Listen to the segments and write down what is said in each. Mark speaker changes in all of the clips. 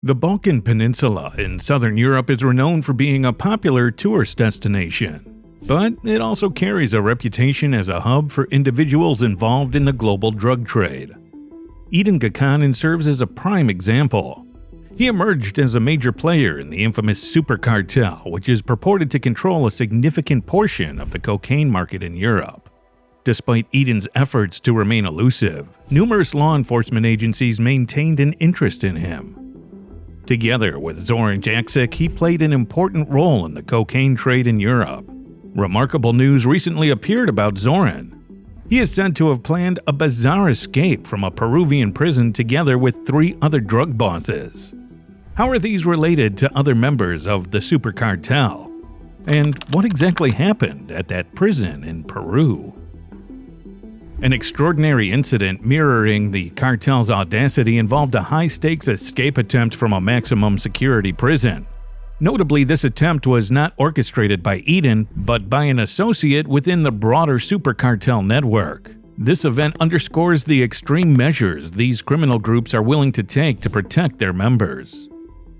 Speaker 1: The Balkan Peninsula in southern Europe is renowned for being a popular tourist destination, but it also carries a reputation as a hub for individuals involved in the global drug trade. Edin Gačanin serves as a prime example. He emerged as a major player in the infamous Super Cartel, which is purported to control a significant portion of the cocaine market in Europe. Despite Edin's efforts to remain elusive, numerous law enforcement agencies maintained an interest in him. Together with Zoran Jakšić, he played an important role in the cocaine trade in Europe. Remarkable news recently appeared about Zoran. He is said to have planned a bizarre escape from a Peruvian prison together with 3 other drug bosses. How are these related to other members of the Super Cartel? And what exactly happened at that prison in Peru? An extraordinary incident mirroring the cartel's audacity involved a high-stakes escape attempt from a maximum security prison. Notably, this attempt was not orchestrated by Edin, but by an associate within the broader Super Cartel network. This event underscores the extreme measures these criminal groups are willing to take to protect their members.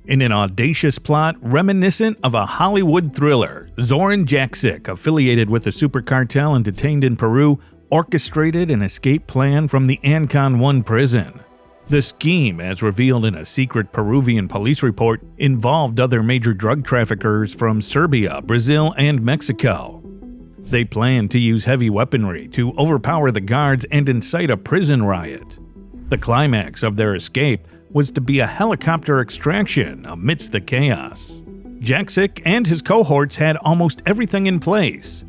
Speaker 1: In an audacious plot reminiscent of a Hollywood thriller, Zoran Jakšić, affiliated with the Super Cartel and detained in Peru, orchestrated an escape plan from the Ancon 1 prison. The scheme, as revealed in a secret Peruvian police report, involved other major drug traffickers from Serbia, Brazil, and Mexico. They planned to use heavy weaponry to overpower the guards and incite a prison riot. The climax of their escape was to be a helicopter extraction amidst the chaos. Jakšić and his cohorts had almost everything in place: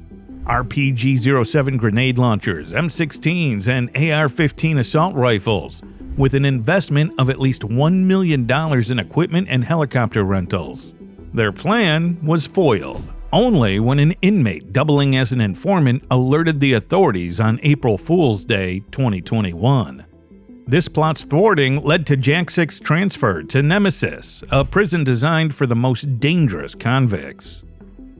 Speaker 1: RPG-07 grenade launchers, M16s, and AR-15 assault rifles, with an investment of at least $1 million in equipment and helicopter rentals. Their plan was foiled only when an inmate doubling as an informant alerted the authorities on April Fool's Day 2021. This plot's thwarting led to Jakšić's transfer to Nemesis, a prison designed for the most dangerous convicts.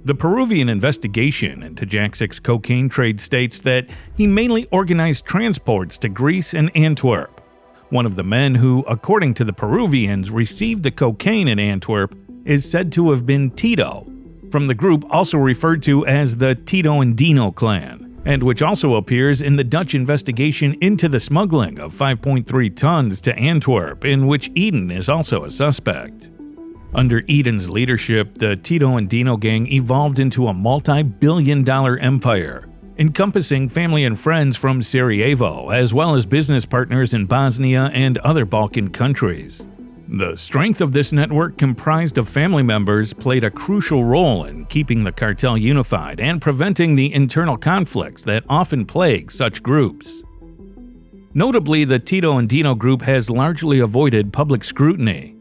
Speaker 1: The Peruvian investigation into Jakšić's cocaine trade states that he mainly organized transports to Greece and Antwerp. One of the men who, according to the Peruvians, received the cocaine in Antwerp is said to have been Tito, from the group also referred to as the Tito Andino clan, and which also appears in the Dutch investigation into the smuggling of 5.3 tons to Antwerp, in which Edin is also a suspect. Under Edin's leadership, the Tito Andino gang evolved into a multi-billion-dollar empire, encompassing family and friends from Sarajevo, as well as business partners in Bosnia and other Balkan countries. The strength of this network, comprised of family members, played a crucial role in keeping the cartel unified and preventing the internal conflicts that often plague such groups. Notably, the Tito Andino group has largely avoided public scrutiny,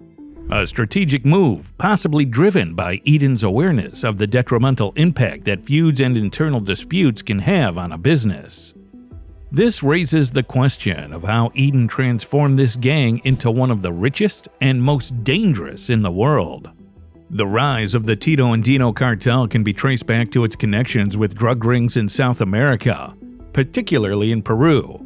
Speaker 1: a strategic move possibly driven by Edin's awareness of the detrimental impact that feuds and internal disputes can have on a business. This raises the question of how Edin transformed this gang into one of the richest and most dangerous in the world. The rise of the Tito Andino cartel can be traced back to its connections with drug rings in South America, particularly in Peru.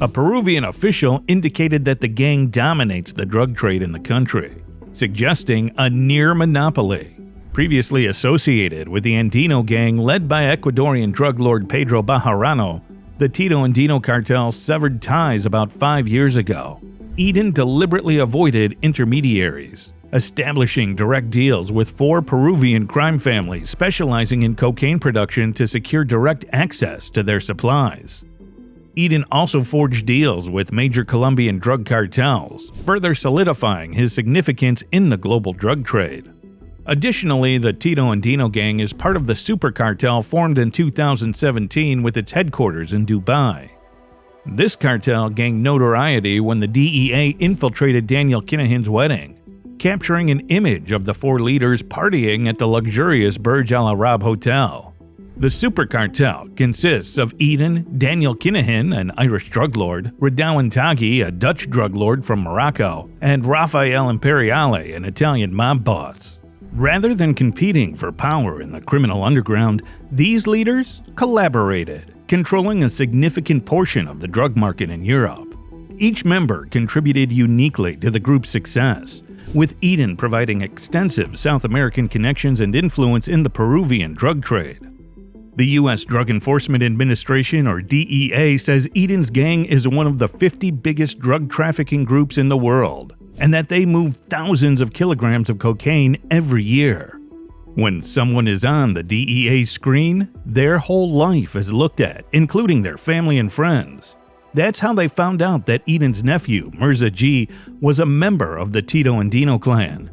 Speaker 1: A Peruvian official indicated that the gang dominates the drug trade in the country, suggesting a near monopoly. Previously associated with the Andino gang led by Ecuadorian drug lord Pedro Bejarano, the Tito Andino cartel severed ties about 5 years ago. Edin deliberately avoided intermediaries, establishing direct deals with 4 Peruvian crime families specializing in cocaine production to secure direct access to their supplies. Edin also forged deals with major Colombian drug cartels, further solidifying his significance in the global drug trade. Additionally, the Tito Andino gang is part of the Super Cartel formed in 2017 with its headquarters in Dubai. This cartel gained notoriety when the DEA infiltrated Daniel Kinahan's wedding, capturing an image of the 4 leaders partying at the luxurious Burj Al Arab hotel. The Super Cartel consists of Edin, Daniel Kinahan, an Irish drug lord, Radouan Taghi, a Dutch drug lord from Morocco, and Rafael Imperiale, an Italian mob boss. Rather than competing for power in the criminal underground, these leaders collaborated, controlling a significant portion of the drug market in Europe. Each member contributed uniquely to the group's success, with Edin providing extensive South American connections and influence in the Peruvian drug trade. The U.S. Drug Enforcement Administration, or DEA, says Edin's gang is one of the 50 biggest drug trafficking groups in the world, and that they move thousands of kilograms of cocaine every year. When someone is on the DEA screen, their whole life is looked at, including their family and friends. That's how they found out that Edin's nephew, Mirza G, was a member of the Tito Andino clan.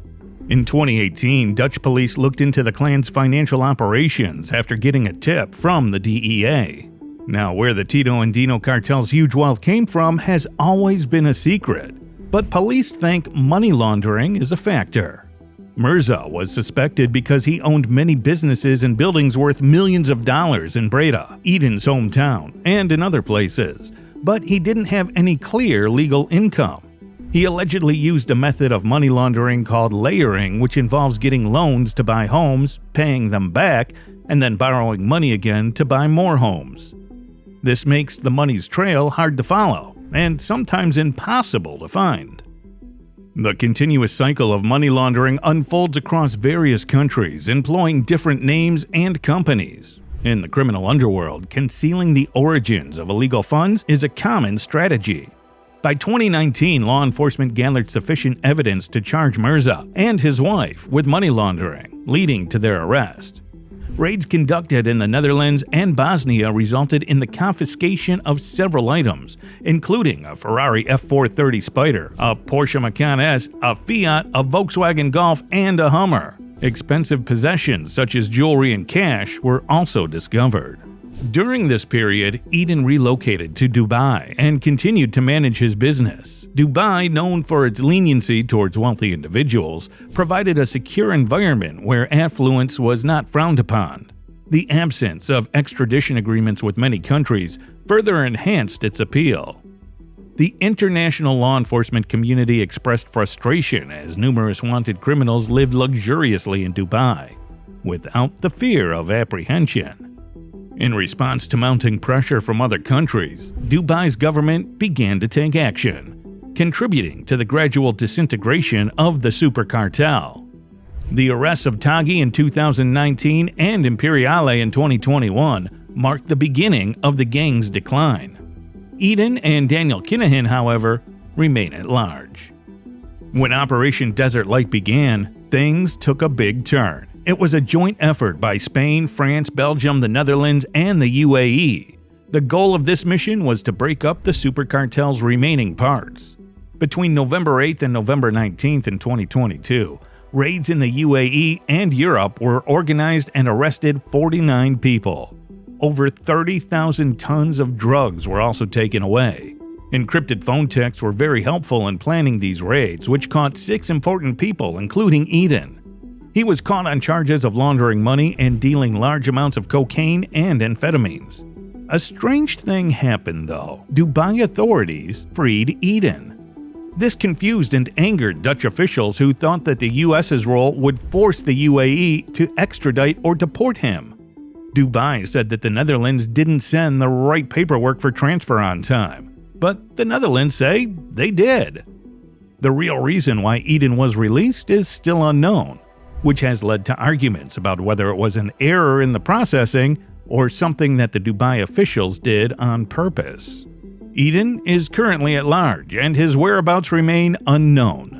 Speaker 1: In 2018, Dutch police looked into the clan's financial operations after getting a tip from the DEA. Now, where the Tito Andino cartel's huge wealth came from has always been a secret, but police think money laundering is a factor. Mirza was suspected because he owned many businesses and buildings worth millions of dollars in Breda, Edin's hometown, and in other places, but he didn't have any clear legal income. He allegedly used a method of money laundering called layering, which involves getting loans to buy homes, paying them back, and then borrowing money again to buy more homes. This makes the money's trail hard to follow, and sometimes impossible to find. The continuous cycle of money laundering unfolds across various countries, employing different names and companies. In the criminal underworld, concealing the origins of illegal funds is a common strategy. By 2019, law enforcement gathered sufficient evidence to charge Mirza and his wife with money laundering, leading to their arrest. Raids conducted in the Netherlands and Bosnia resulted in the confiscation of several items, including a Ferrari F430 Spider, a Porsche Macan S, a Fiat, a Volkswagen Golf, and a Hummer. Expensive possessions such as jewelry and cash were also discovered. During this period, Edin relocated to Dubai and continued to manage his business. Dubai, known for its leniency towards wealthy individuals, provided a secure environment where affluence was not frowned upon. The absence of extradition agreements with many countries further enhanced its appeal. The international law enforcement community expressed frustration as numerous wanted criminals lived luxuriously in Dubai, without the fear of apprehension. In response to mounting pressure from other countries, Dubai's government began to take action, contributing to the gradual disintegration of the Super Cartel. The arrests of Taghi in 2019 and Imperiale in 2021 marked the beginning of the gang's decline. Edin and Daniel Kinahan, however, remain at large. When Operation Desert Light began, things took a big turn. It was a joint effort by Spain, France, Belgium, the Netherlands, and the UAE. The goal of this mission was to break up the Super Cartel's remaining parts. Between November 8th and November 19th in 2022, raids in the UAE and Europe were organized and arrested 49 people. Over 30,000 tons of drugs were also taken away. Encrypted phone texts were very helpful in planning these raids, which caught 6 important people, including Edin. He was caught on charges of laundering money and dealing large amounts of cocaine and amphetamines. A strange thing happened, though. Dubai authorities freed Edin. This confused and angered Dutch officials who thought that the US's role would force the UAE to extradite or deport him. Dubai said that the Netherlands didn't send the right paperwork for transfer on time, but the Netherlands say they did. The real reason why Edin was released is still unknown, which has led to arguments about whether it was an error in the processing or something that the Dubai officials did on purpose. Edin is currently at large, and his whereabouts remain unknown.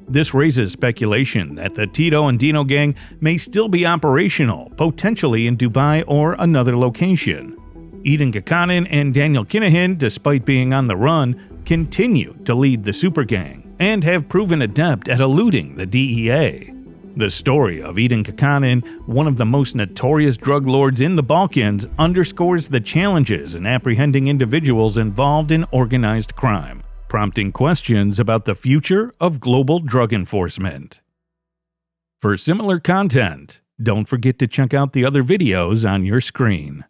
Speaker 1: This raises speculation that the Tito Andino gang may still be operational, potentially in Dubai or another location. Edin Gačanin and Daniel Kinahan, despite being on the run, continue to lead the super gang and have proven adept at eluding the DEA. The story of Edin Gačanin, one of the most notorious drug lords in the Balkans, underscores the challenges in apprehending individuals involved in organized crime, prompting questions about the future of global drug enforcement. For similar content, don't forget to check out the other videos on your screen.